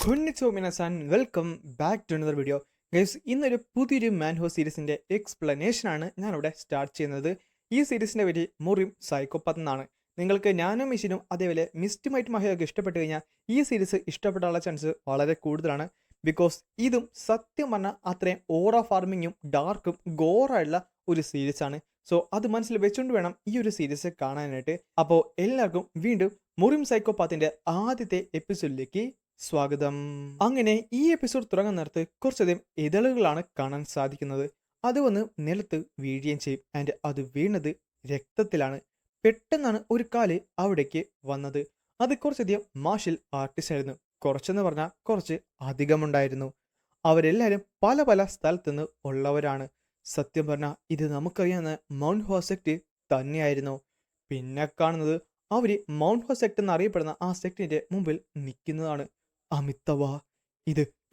കൊന്നിച്ചോ മിനസാൻ welcome back to another video. Guys, ഇന്നൊരു പുതിയൊരു മാൻഹോ സീരീസിന്റെ എക്സ്പ്ലനേഷൻ ആണ് ഞാനിവിടെ സ്റ്റാർട്ട് ചെയ്യുന്നത്. ഈ സീരീസിന്റെ പേര് മുറിം സൈക്കോപാത്ത് എന്നാണ്. നിങ്ങൾക്ക് ഞാനും മിഷിനും അതേപോലെ മിസ്റ്റുമായിട്ട് മഹയൊക്കെ ഇഷ്ടപ്പെട്ട് കഴിഞ്ഞാൽ ഈ സീരീസ് ഇഷ്ടപ്പെടാനുള്ള ചാൻസ് വളരെ കൂടുതലാണ്. ബിക്കോസ് ഇതും സത്യം പറഞ്ഞാൽ അത്രയും ഓറ ഫാർമിങ്ങും ഡാർക്കും ഗോറായുള്ള ഒരു സീരീസാണ്. സോ അത് മനസ്സിൽ വെച്ചുകൊണ്ട് വേണം ഈ ഒരു സീരീസ് കാണാനായിട്ട്. അപ്പോൾ എല്ലാവർക്കും വീണ്ടും മുറിം സൈക്കോപാത്തിന്റെ ആദ്യത്തെ എപ്പിസോഡിലേക്ക് സ്വാഗതം. അങ്ങനെ ഈ എപ്പിസോഡ് തുടങ്ങുന്ന നേരത്ത് കുറച്ചധികം ഇതളുകളാണ് കാണാൻ സാധിക്കുന്നത്. അത് വന്ന് നിലത്ത് വീഴുകയും ചെയ്യും. ആൻഡ് അത് വീണത് രക്തത്തിലാണ്. പെട്ടെന്നാണ് ഒരു കാല് അവിടേക്ക് വന്നത്. അത് കുറച്ചധികം മാർഷൽ ആർട്ടിസ്റ്റ് ആയിരുന്നു. കുറച്ചെന്ന് പറഞ്ഞാൽ കുറച്ച് അധികമുണ്ടായിരുന്നു. അവരെല്ലാവരും പല പല സ്ഥലത്തുനിന്ന് ഉള്ളവരാണ്. സത്യം പറഞ്ഞാൽ ഇത് നമുക്കറിയാവുന്ന മൗണ്ട് ഹോസെക്ട് തന്നെയായിരുന്നു. പിന്നെ കാണുന്നത് അവര് മൗണ്ട് ഹോസെക്ട് എന്നറിയപ്പെടുന്ന ആ സെക്ടിന്റെ മുമ്പിൽ നിൽക്കുന്നതാണ്. അമിത്തവ,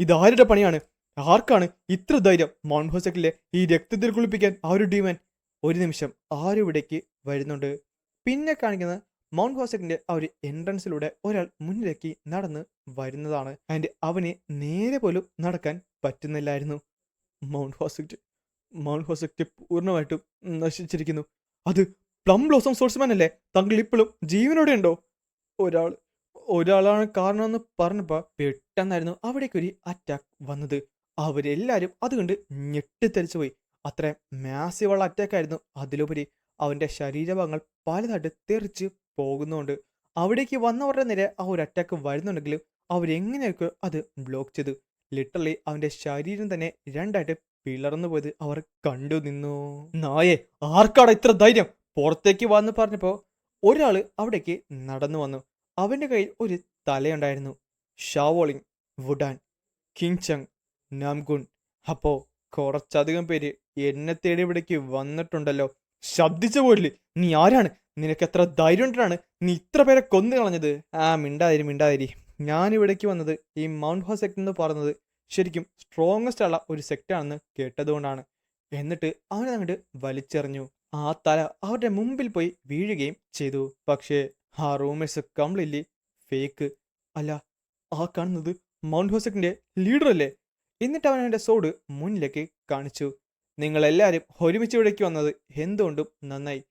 ഇതാരുടെ പണിയാണ്? ആർക്കാണ് ഇത്ര ധൈര്യം മൗണ്ട് ഹോസെക്ടിലെ ഈ രക്തത്തിൽ കുളിപ്പിക്കാൻ? ആ ഒരു ഡീമൻ ഒരു നിമിഷം ആരും ഇവിടേക്ക് വരുന്നുണ്ട്. പിന്നെ കാണിക്കുന്നത് മൗണ്ട് ഹോസെക്ടിന്റെ ആ ഒരു എൻട്രൻസിലൂടെ ഒരാൾ മുന്നിലേക്ക് നടന്ന് വരുന്നതാണ്. ആൻഡ് അവന് നേരെ പോലും നടക്കാൻ പറ്റുന്നില്ലായിരുന്നു. മൗണ്ട് ഹോസെക്ട് മൗണ്ട് ഹോസെക്ട് പൂർണ്ണമായിട്ടും നശിച്ചിരിക്കുന്നു. അത് പ്ലം ബ്ലോസം സോഴ്സ്മാൻ അല്ലേ? താങ്കൾ ഇപ്പോഴും ജീവനോടെ ഉണ്ടോ? ഒരാൾ ഒരാളാണ് കാരണമെന്ന് പറഞ്ഞപ്പോൾ പെട്ടെന്നായിരുന്നു അവിടേക്കൊരു അറ്റാക്ക് വന്നത്. അവരെല്ലാവരും അതുകൊണ്ട് ഞെട്ടിത്തെറിച്ചു പോയി. അത്ര മാസീവുള്ള അറ്റാക്കായിരുന്നു. അതിലുപരി അവൻ്റെ ശരീരഭാഗങ്ങൾ പലതായിട്ട് തെറിച്ച് പോകുന്നുണ്ട്. അവിടേക്ക് വന്നവരുടെ നേരെ ആ ഒരു അറ്റാക്ക് വരുന്നുണ്ടെങ്കിലും അവരെങ്ങനെയൊക്കെ അത് ബ്ലോക്ക് ചെയ്തു. ലിറ്ററലി അവൻ്റെ ശരീരം തന്നെ രണ്ടായിട്ട് പിളർന്നു പോയത് അവർ കണ്ടു നിന്നു. നായെ, ആർക്കാടാ ഇത്ര ധൈര്യം? പുറത്തേക്ക് വന്ന് പറഞ്ഞപ്പോൾ ഒരാള് അവിടേക്ക് നടന്നു വന്നു. അവൻ്റെ കയ്യിൽ ഒരു തലയുണ്ടായിരുന്നു. ഷാവോളിങ്, വുഡാൻ, കിങ്ചങ്, നാംഗുൺ. അപ്പോ കുറച്ചധികം പേര് എന്നെ തേടി ഇവിടേക്ക് വന്നിട്ടുണ്ടല്ലോ. ശബ്ദിച്ചു പോയില്ലേ? നീ ആരാണ്? നിനക്ക് എത്ര ധൈര്യം ഉണ്ടിട്ടാണ് നീ ഇത്ര പേരെ കൊന്നു കളഞ്ഞത്? മിണ്ടാതിരി. ഞാൻ ഇവിടേക്ക് വന്നത് ഈ മൗണ്ട് ഹോ സെക്ട് എന്ന് പറയുന്നത് ശരിക്കും സ്ട്രോങ്ങസ്റ്റ് ഉള്ള ഒരു സെക്റ്റാണെന്ന് കേട്ടതുകൊണ്ടാണ്. എന്നിട്ട് അവനെ അങ്ങോട്ട് വലിച്ചെറിഞ്ഞു. ആ തല അവരുടെ മുമ്പിൽ പോയി വീഴുകയും ചെയ്തു. പക്ഷേ ആ റൂമേഴ്സ് കംപ്ലീറ്റ്ലി ഫേക്ക്. അല്ല, ആ കാണുന്നത് മൗണ്ട് ഹോസെക്ടിന്റെ ലീഡർ അല്ലേ? എന്നിട്ട് അവൻ അവൻ്റെ സോഡ് മുന്നിലേക്ക് കാണിച്ചു. നിങ്ങളെല്ലാവരും ഒരുമിച്ച് ഇവിടേക്ക് വന്നത് എന്തുകൊണ്ടും നന്നായി.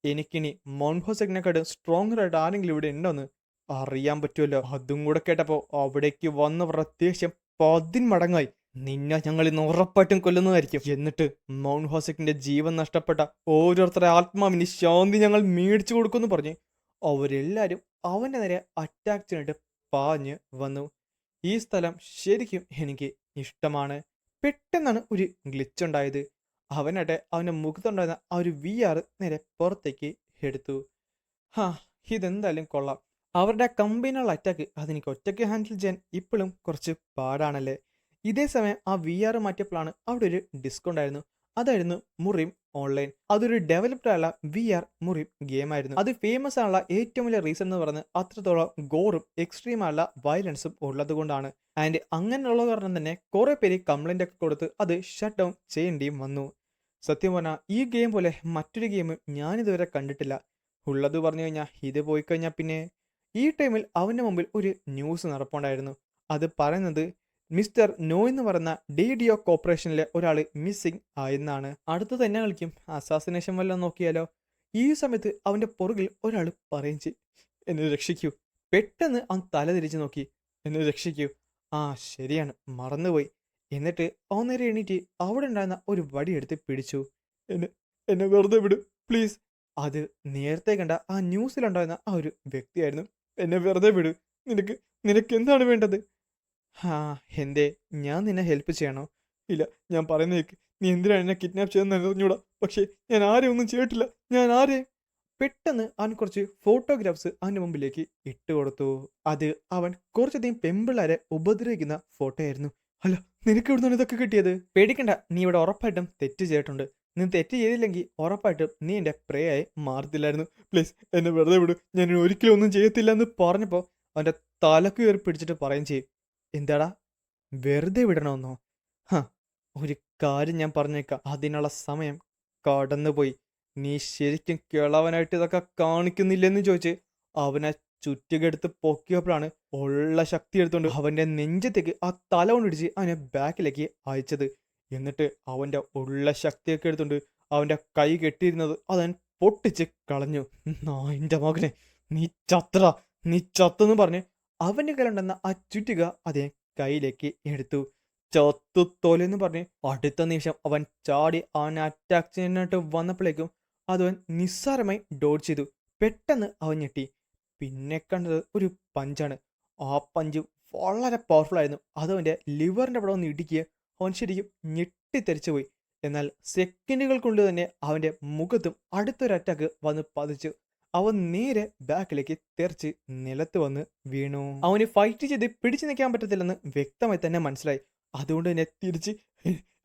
എനിക്കിനി മൗണ്ട് ഹോസെക്ടിനെക്കാട്ടും സ്ട്രോങ്ങർ ആയിട്ട് ആരെങ്കിലും ഇവിടെ ഉണ്ടോന്ന് അറിയാൻ പറ്റുമല്ലോ. അതും കൂടെ കേട്ടപ്പോൾ അവിടേക്ക് വന്നവരുടെ ദേഷ്യം 10 മടങ്ങായി. നിന്നെ ഞങ്ങൾ ഇന്ന് ഉറപ്പായിട്ടും കൊല്ലുന്നതായിരിക്കും. എന്നിട്ട് മൗണ്ട് ഹോസെക്ടിന്റെ ജീവൻ നഷ്ടപ്പെട്ട ഓരോരുത്തരുടെ ആത്മാവിന് ശാന്തി ഞങ്ങൾ മേടിച്ചു കൊടുക്കുമെന്ന് പറഞ്ഞ് അവരെല്ലാവരും അവൻ്റെ നേരെ അറ്റാക്ക് ചെയ്യാനായിട്ട് പാഞ്ഞ് വന്നു. ഈ സ്ഥലം ശരിക്കും എനിക്ക് ഇഷ്ടമാണ്. പെട്ടെന്നാണ് ഒരു ഗ്ലിച്ച് ഉണ്ടായത്. അവനാട്ടെ അവൻ്റെ മുഖത്തുണ്ടായിരുന്ന ആ ഒരു VR നേരെ പുറത്തേക്ക് എടുത്തു. ഹാ, ഇതെന്തായാലും കൊള്ളാം. അവരുടെ കമ്പൈനുള്ള അറ്റാക്ക് അതെനിക്ക് ഒറ്റയ്ക്ക് ഹാൻഡിൽ ചെയ്യാൻ ഇപ്പോഴും കുറച്ച് പാടാണല്ലേ. ഇതേ സമയം ആ VR മാറ്റിയപ്പോഴാണ് അവിടെ ഒരു ഡിസ്കൗണ്ട് ആയിരുന്നു. അതായിരുന്നു മുറിം ഓൺലൈൻ. അതൊരു ഡെവലപ്ഡ് ആയുള്ള VR മുറിം ഗെയിമായിരുന്നു. അത് ഫേമസ് ആയുള്ള ഏറ്റവും വലിയ റീസൺ എന്ന് പറയുന്നത് അത്രത്തോളം ഗോറും എക്സ്ട്രീം ആയുള്ള വയലൻസും ഉള്ളത് കൊണ്ടാണ്. ആൻഡ് അങ്ങനെയുള്ള കാരണം തന്നെ കുറെ പേര് കംപ്ലൈന്റ് ഒക്കെ കൊടുത്ത് അത് ഷട്ട് ഡൗൺ ചെയ്യേണ്ടിയും വന്നു. സത്യം പറഞ്ഞാൽ ഈ ഗെയിം പോലെ മറ്റൊരു ഗെയിം ഞാനിതുവരെ കണ്ടിട്ടില്ല. ഉള്ളത് പറഞ്ഞു കഴിഞ്ഞാൽ ഇത് പോയി കഴിഞ്ഞാൽ പിന്നെ ഈ ടൈമിൽ അവൻ്റെ മുമ്പിൽ ഒരു ന്യൂസ് നടപ്പുണ്ടായിരുന്നു. അത് പറയുന്നത് മിസ്റ്റർ നോ എന്ന് പറയുന്ന DDO കോർപ്പറേഷനിലെ ഒരാൾ മിസ്സിംഗ് ആയെന്നാണ്. അടുത്ത് തന്നെ കളിക്കും അസാസിനേഷൻ വല്ലതും നോക്കിയാലോ. ഈ സമയത്ത് അവൻ്റെ പുറകിൽ ഒരാൾ പറയും ചെയ്യും, എന്നെ രക്ഷിക്കൂ. പെട്ടെന്ന് അവൻ തല തിരിച്ചു നോക്കി. എന്നെ രക്ഷിക്കൂ. ആ ശരിയാണ്, മറന്നുപോയി. എന്നിട്ട് അവൻ നേരെ എണീറ്റ് അവിടെ ഉണ്ടായിരുന്ന ഒരു വടിയെടുത്ത് പിടിച്ചു. എന്നെ എന്നെ വെറുതെ വിട് പ്ലീസ്. അത് നേരത്തെ കണ്ട ആ ന്യൂസിലുണ്ടായിരുന്ന ആ ഒരു വ്യക്തിയായിരുന്നു. എന്നെ വെറുതെ വിട്. നിനക്ക് നിനക്ക് എന്താണ് വേണ്ടത്? ഹാ, എന്തേ? ഞാൻ നിന്നെ ഹെൽപ്പ് ചെയ്യണോ? ഇല്ല, ഞാൻ പറയുന്ന കേൾക്ക്. നീ എന്തിനാണ് എന്നെ കിഡ്നാപ്പ് ചെയ്തെന്ന് അറിഞ്ഞൂടാ. പക്ഷേ ഞാൻ ആരെയും ഒന്നും ചെയ്തിട്ടില്ല. ഞാൻ ആരെയും. പെട്ടെന്ന് അവൻ കുറച്ച് ഫോട്ടോഗ്രാഫ്സ് അവൻ്റെ മുമ്പിലേക്ക് ഇട്ട് കൊടുത്തു. അത് അവൻ കുറച്ചധികം പെമ്പിള്ളാരെ ഉപദ്രവിക്കുന്ന ഫോട്ടോ ആയിരുന്നു. അല്ല, നിനക്ക് എവിടുന്നാണ് ഇതൊക്കെ കിട്ടിയത്? പേടിക്കണ്ട, നീ ഇവിടെ ഉറപ്പായിട്ടും തെറ്റ് ചെയ്തിട്ടുണ്ട്. നീ തെറ്റ് ചെയ്തില്ലെങ്കിൽ ഉറപ്പായിട്ടും നീ എൻ്റെ പ്രേ ആയി മാറത്തില്ലായിരുന്നു. പ്ലീസ് എന്നെ വെറുതെ വിടൂ. ഞാൻ ഒരിക്കലും ഒന്നും ചെയ്യത്തില്ല എന്ന് പറഞ്ഞപ്പോൾ അവൻ്റെ തലക്ക് കയറി പിടിച്ചിട്ട് പറയും ചെയ്യും, എന്താടാ വെറുതെ വിടണമെന്നോ? ഹ, ഒരു കാര്യം ഞാൻ പറഞ്ഞേക്കാം, അതിനുള്ള സമയം കടന്നുപോയി. നീ ശരിക്കും കിളവനായിട്ട് ഇതൊക്കെ കാണിക്കുന്നില്ലെന്ന് ചോദിച്ച് അവനെ ചുറ്റിക എടുത്ത് പൊക്കിയപ്പോഴാണ് ഉള്ള ശക്തി എടുത്തുകൊണ്ട് അവന്റെ നെഞ്ചത്തേക്ക് ആ തല കൊണ്ടിടിച്ച് അവനെ ബാക്കിലേക്ക് അയച്ചത്. എന്നിട്ട് അവന്റെ ഉള്ള ശക്തിയൊക്കെ എടുത്തുകൊണ്ട് അവന്റെ കൈ കെട്ടിയിരുന്നത് അവൻ പൊട്ടിച്ച് കളഞ്ഞു. നായിന്റെ മകനെ, നീ ചത്ര, നീ ചത്തെന്ന് പറഞ്ഞ് അവന്റെ കയ്യിലുണ്ടെന്ന ആ ചുറ്റിക അതേ കയ്യിലേക്ക് എടുത്തു. ചത്തു തൊലെന്ന് പറഞ്ഞ് അടുത്ത നിമിഷം അവൻ ചാടി അവനെ അറ്റാക്ക് ചെയ്യാനായിട്ട് വന്നപ്പോഴേക്കും അതവൻ നിസ്സാരമായി ഡോഡ് ചെയ്തു. പെട്ടെന്ന് അവൻ ഞെട്ടി. പിന്നെ കണ്ടത് ഒരു പഞ്ചാണ്. ആ പഞ്ച് വളരെ പവർഫുൾ ആയിരുന്നു. അതവൻ്റെ ലിവറിൻ്റെ അവിടെ ഒന്ന് ഇടിക്കുക അവൻ ശരിക്കും ഞെട്ടിത്തെറിച്ചു പോയി. എന്നാൽ സെക്കൻഡുകൾ കൊണ്ട് തന്നെ അവൻ്റെ മുഖത്തും അടുത്തൊരു അറ്റാക്ക് വന്ന് പതിച്ചു. അവൻ നേരെ ബാക്കിലേക്ക് തെറിച്ച് നിലത്ത് വന്ന് വീണു. അവന് ഫൈറ്റ് ചെയ്ത് പിടിച്ചു നിൽക്കാൻ പറ്റത്തില്ലെന്ന് വ്യക്തമായി തന്നെ മനസ്സിലായി. അതുകൊണ്ട് തന്നെ തിരിച്ച്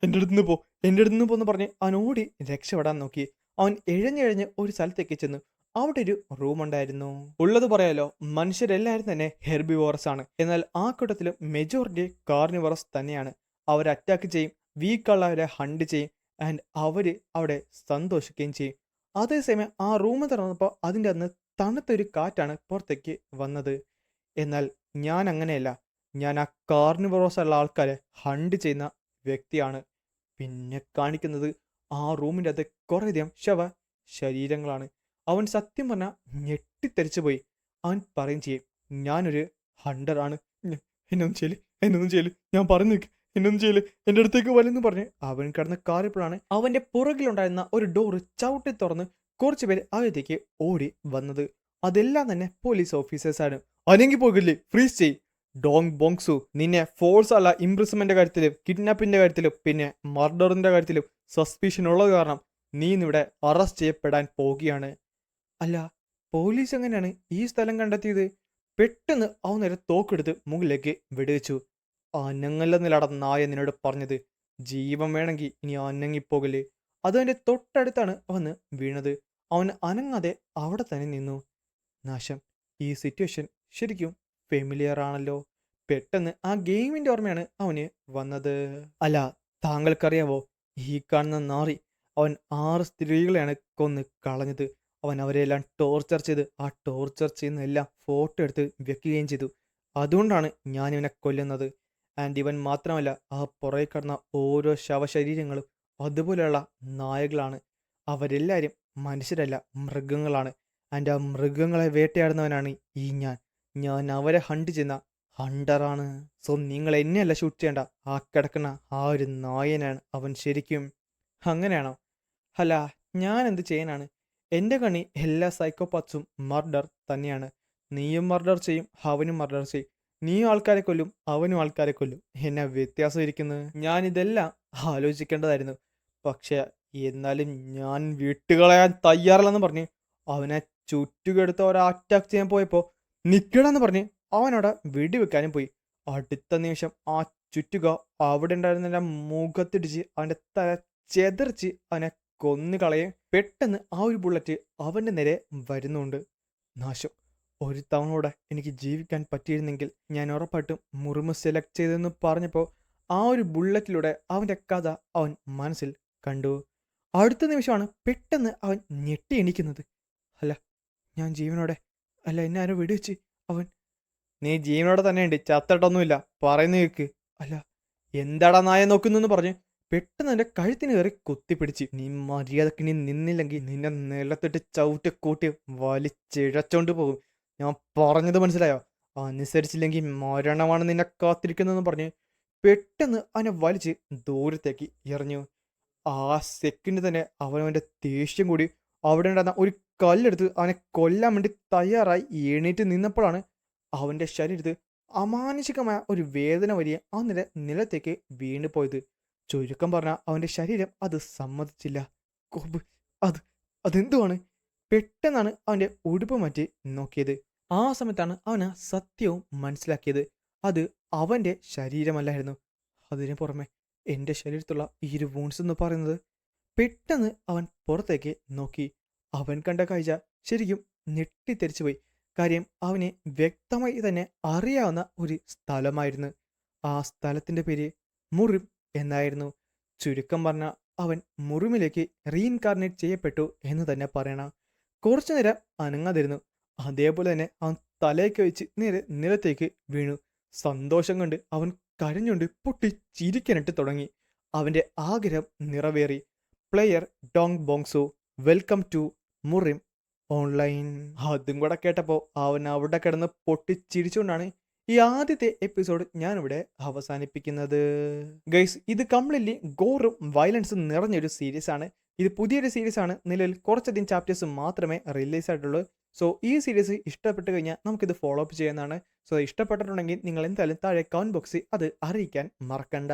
എൻ്റെ അടുത്ത് നിന്ന് പോ, എൻ്റെ അടുത്ത് നിന്ന് പോന്ന് പറഞ്ഞ് അവൻ ഓടി രക്ഷപ്പെടാൻ നോക്കി. അവൻ എഴഞ്ഞെഴഞ്ഞ് ഒരു സ്ഥലത്തേക്ക് ചെന്നു. അവിടെ ഒരു റൂം ഉണ്ടായിരുന്നു. ഉള്ളത് പറയാലോ, മനുഷ്യരെല്ലാവരും തന്നെ ഹെർബിവോറസ് ആണ്. എന്നാൽ ആ കൂട്ടത്തിലും മെജോറിറ്റി കാർണിവറസ് തന്നെയാണ്. അവർ അറ്റാക്ക് ചെയ്യും, വീക്കുള്ളവരെ ഹണ്ട് ചെയ്യും, ആൻഡ് അവർ അവിടെ സന്തോഷിക്കുകയും ചെയ്യും. അതേസമയം ആ റൂം തുറന്നപ്പോൾ അതിൻ്റെ അന്ന് തണുത്തൊരു കാറ്റാണ് പുറത്തേക്ക് വന്നത്. എന്നാൽ ഞാൻ അങ്ങനെയല്ല. ഞാൻ ആ കാർണിവറോസ് ഉള്ള ആൾക്കാരെ ഹണ്ട് ചെയ്യുന്ന വ്യക്തിയാണ്. പിന്നെ കാണിക്കുന്നത് ആ റൂമിൻ്റെ അകത്ത് കുറേയധികം ശരീരങ്ങളാണ്. അവൻ സത്യം പറഞ്ഞാൽ ഞെട്ടിത്തെറിച്ചു പോയി. അവൻ പറയും ചെയ്യും, ഞാനൊരു ഹണ്ടറാണ്, എന്നൊന്നും ചെയ്യല്, എന്നൊന്നും ചെയ്യല്, ഞാൻ പറഞ്ഞു നിൽക്ക്, എന്നൊന്നും ചെയ്യല്, എൻ്റെ അടുത്തേക്ക് വലെന്ന് പറഞ്ഞ് അവൻ കിടന്ന് കാറിയപ്പോഴാണ് അവൻ്റെ പുറകിലുണ്ടായിരുന്ന ഒരു ഡോറ് ചവിട്ടി തുറന്ന് കുറച്ച് പേര് അകത്തേക്ക് ഓടി വന്നത്. അതെല്ലാം തന്നെ പോലീസ് ഓഫീസേഴ്സാണ്. അനങ്ങി പോകില്ലേ, ഫ്രീസ് ചെയ്, ഡോങ് ബോങ്സു, നിന്നെ ഫോഴ്സ് അല്ല ഇംപ്രിസൺമെന്റ് കാര്യത്തിലും കിഡ്നാപ്പിന്റെ കാര്യത്തിലും പിന്നെ മർഡറിന്റെ കാര്യത്തിലും സസ്പീഷൻ ഉള്ളത് കാരണം നീ ഇന്നിവിടെ അറസ്റ്റ് ചെയ്യപ്പെടാൻ പോകുകയാണ്. അല്ല, പോലീസ് എങ്ങനെയാണ് ഈ സ്ഥലം കണ്ടെത്തിയത്? പെട്ടെന്ന് അവൻ നേരെ തോക്കെടുത്ത് മുകളിലേക്ക് വെടിവെച്ചു. അനങ്ങല്ലെന്നിലട നായ നിന്നോട് പറഞ്ഞത്. ജീവൻ വേണമെങ്കിൽ ഇനി അനങ്ങിപ്പോകല്. അതവൻ്റെ തൊട്ടടുത്താണ് അവന് വീണത്. അവൻ അനങ്ങാതെ അവിടെ തന്നെ നിന്നു. നാശം, ഈ സിറ്റുവേഷൻ ശരിക്കും ഫെമിലിയർ ആണല്ലോ. പെട്ടെന്ന് ആ ഗെയിമിന്റെ ഓർമ്മയാണ് അവന് വന്നത്. അല്ല, താങ്കൾക്കറിയാവോ, ഈ കാണുന്ന നാറി അവൻ 6 സ്ത്രീകളെയാണ് കൊന്ന് കളഞ്ഞത്. അവൻ അവരെല്ലാം ടോർച്ചർ ചെയ്ത് ആ ടോർച്ചർ ചെയ്യുന്ന എല്ലാം ഫോട്ടോ എടുത്ത് വെക്കുകയും ചെയ്തു. അതുകൊണ്ടാണ് ഞാൻ ഇവനെ കൊല്ലുന്നത്. ആൻഡ് ഇവൻ മാത്രമല്ല, ആ പുറകെ കിടന്ന ഓരോ ശവശരീരങ്ങളും അതുപോലെയുള്ള നായകളാണ്. അവരെല്ലാവരും മനുഷ്യരല്ല, മൃഗങ്ങളാണ്. ആൻഡ് ആ മൃഗങ്ങളെ വേട്ടയാടുന്നവനാണ് ഈ ഞാൻ അവരെ ഹണ്ട് ചെയ്യുന്ന ഹണ്ടറാണ്. സോ നിങ്ങൾ എന്നെയല്ല ഷൂട്ട് ചെയ്യേണ്ട, ആ കിടക്കുന്ന ആ ഒരു നായനാണ് അവൻ ശരിക്കും. അങ്ങനെയാണോ? അല്ല, ഞാൻ എന്ത് ചെയ്യാനാണ്? എൻ്റെ കണ്ണി എല്ലാ സൈക്കോപാത്സും മർഡർ തന്നെയാണ്. നീയും മർഡർ ചെയ്യും, അവനും മർഡർ ചെയ്യും. നീയും ആൾക്കാരെ കൊല്ലും, അവനും ആൾക്കാരെ കൊല്ലും. എന്നാ വ്യത്യാസം ഇരിക്കുന്നത്? ഞാനിതെല്ലാം ആലോചിക്കേണ്ടതായിരുന്നു. പക്ഷെ എന്നാലും ഞാൻ വിട്ടുകളയാൻ തയ്യാറല്ലെന്ന് പറഞ്ഞ് അവനെ ചുറ്റുകെടുത്ത് ഒരു അറ്റാക്ക് ചെയ്യാൻ പോയപ്പോൾ നിക്കണമെന്ന് പറഞ്ഞ് അവനവിടെ വെടിവെക്കാനും പോയി. അടുത്ത നിമിഷം ആ ചുറ്റുക അവിടെ ഉണ്ടായിരുന്ന മുഖത്തിടിച്ച് അവൻ്റെ തല ചെതറിച്ച് അവനെ കൊന്നു കളയും. പെട്ടെന്ന് ആ ഒരു ബുള്ളറ്റ് അവൻ്റെ നേരെ വരുന്നുണ്ട്. നാശം, ഒരു തവണ കൂടെ എനിക്ക് ജീവിക്കാൻ പറ്റിയിരുന്നെങ്കിൽ ഞാൻ ഉറപ്പായിട്ടും മുറിമ സെലക്ട് ചെയ്തെന്ന് പറഞ്ഞപ്പോൾ ആ ഒരു ബുള്ളറ്റിലൂടെ അവൻ്റെ കഥ അവൻ മനസ്സിൽ കണ്ടു. അടുത്ത നിമിഷമാണ് പെട്ടെന്ന് അവൻ ഞെട്ടി എണീക്കുന്നത്. അല്ല, ഞാൻ ജീവനോടെ അല്ല, എന്നെ ആരോ വെടിവെച്ച്. അവൻ, നീ ജീവനോടെ തന്നെ ഉണ്ട്, ചത്തട്ടൊന്നുമില്ല, പറയുന്ന കേക്ക്. അല്ല, എന്താടാ നായ നോക്കുന്നു പറഞ്ഞ് പെട്ടെന്ന് എൻ്റെ കഴുത്തിന് കയറി കുത്തിപ്പിടിച്ച്. നീ മര്യാദക്ക് നീ നിന്നില്ലെങ്കിൽ നിന്നെ നിലത്തിട്ട് ചവിട്ടി കൂട്ടി വലിച്ചിഴച്ചോണ്ട് പോകും. ഞാൻ പറഞ്ഞത് മനസ്സിലായോ? അനുസരിച്ചില്ലെങ്കിൽ മരണമാണ് നിന്നെ കാത്തിരിക്കുന്നതെന്ന് പറഞ്ഞ് പെട്ടെന്ന് അവനെ വലിച്ച് ദൂരത്തേക്ക് എറിഞ്ഞു. ആ സെക്കൻഡ് തന്നെ അവനവൻ്റെ ദേഷ്യം കൂടി അവിടെ ഉണ്ടായിരുന്ന ഒരു കല്ലെടുത്ത് അവനെ കൊല്ലാൻ വേണ്ടി തയ്യാറായി എണീറ്റ് നിന്നപ്പോഴാണ് അവൻ്റെ ശരീരത്ത് അമാനുഷികമായ ഒരു വേദന വലിയ ആ നിലത്തേക്ക് വീണു പോയത്. ചുരുക്കം പറഞ്ഞാൽ അവൻ്റെ ശരീരം അത് സമ്മതിച്ചില്ല. കോപ്, അത് അതെന്തുവാണ്? പെട്ടെന്നാണ് അവൻ്റെ ഉടുപ്പ് മാറ്റി നോക്കിയത്. ആ സമയത്താണ് അവന് സത്യവും മനസ്സിലാക്കിയത്. അത് അവൻ്റെ ശരീരമല്ലായിരുന്നു. അതിനു പുറമെ എൻ്റെ ശരീരത്തുള്ള ഈ ഒരു വൂൺസ് എന്ന് പറയുന്നത്. പെട്ടെന്ന് അവൻ പുറത്തേക്ക് നോക്കി. അവൻ കണ്ട കാഴ്ച ശരിക്കും ഞെട്ടിത്തെറിച്ചു പോയി. കാര്യം അവനെ വ്യക്തമായി തന്നെ അറിയാവുന്ന ഒരു സ്ഥലമായിരുന്നു. ആ സ്ഥലത്തിൻ്റെ പേര് മുറിം എന്നായിരുന്നു. ചുരുക്കം പറഞ്ഞ അവൻ മുറിമിലേക്ക് റീഇൻകാർണേറ്റ് ചെയ്യപ്പെട്ടു എന്ന് തന്നെ പറയണം. കുറച്ചു നേരം അനങ്ങാതിരുന്നു. അതേപോലെ തന്നെ അവൻ തലയൊക്കെ വെച്ച് നേരെ നിലത്തേക്ക് വീണു. സന്തോഷം കൊണ്ട് അവൻ കരഞ്ഞുകൊണ്ട് പൊട്ടി ചിരിക്കാനിട്ട് തുടങ്ങി. അവൻ്റെ ആഗ്രഹം നിറവേറി. Player Dong Bongsu welcome to Murim online. അതും കൂടെ കേട്ടപ്പോൾ അവൻ അവിടെ കിടന്ന് പൊട്ടിച്ചിരിച്ചുകൊണ്ടാണ് ഈ ആദ്യത്തെ എപ്പിസോഡ് ഞാനിവിടെ അവസാനിപ്പിക്കുന്നത്. ഗൈസ്, ഇത് കംപ്ലീറ്റ്ലി ഗോറും വയലൻസും നിറഞ്ഞൊരു സീരീസ് ആണ്. ഇത് പുതിയൊരു സീരീസ് ആണ്. നിലവിൽ കുറച്ചധികം ചാപ്റ്റേഴ്സ് മാത്രമേ റിലീസ് ആയിട്ടുള്ളൂ. സോ ഈ സീരീസ് ഇഷ്ടപ്പെട്ട് കഴിഞ്ഞാൽ നമുക്കിത് ഫോളോ അപ്പ് ചെയ്യുന്നതാണ്. സോ ഇഷ്ടപ്പെട്ടിട്ടുണ്ടെങ്കിൽ നിങ്ങൾ എന്തായാലും താഴെ കമന്റ് ബോക്സിൽ അത് അറിയിക്കാൻ മറക്കണ്ട.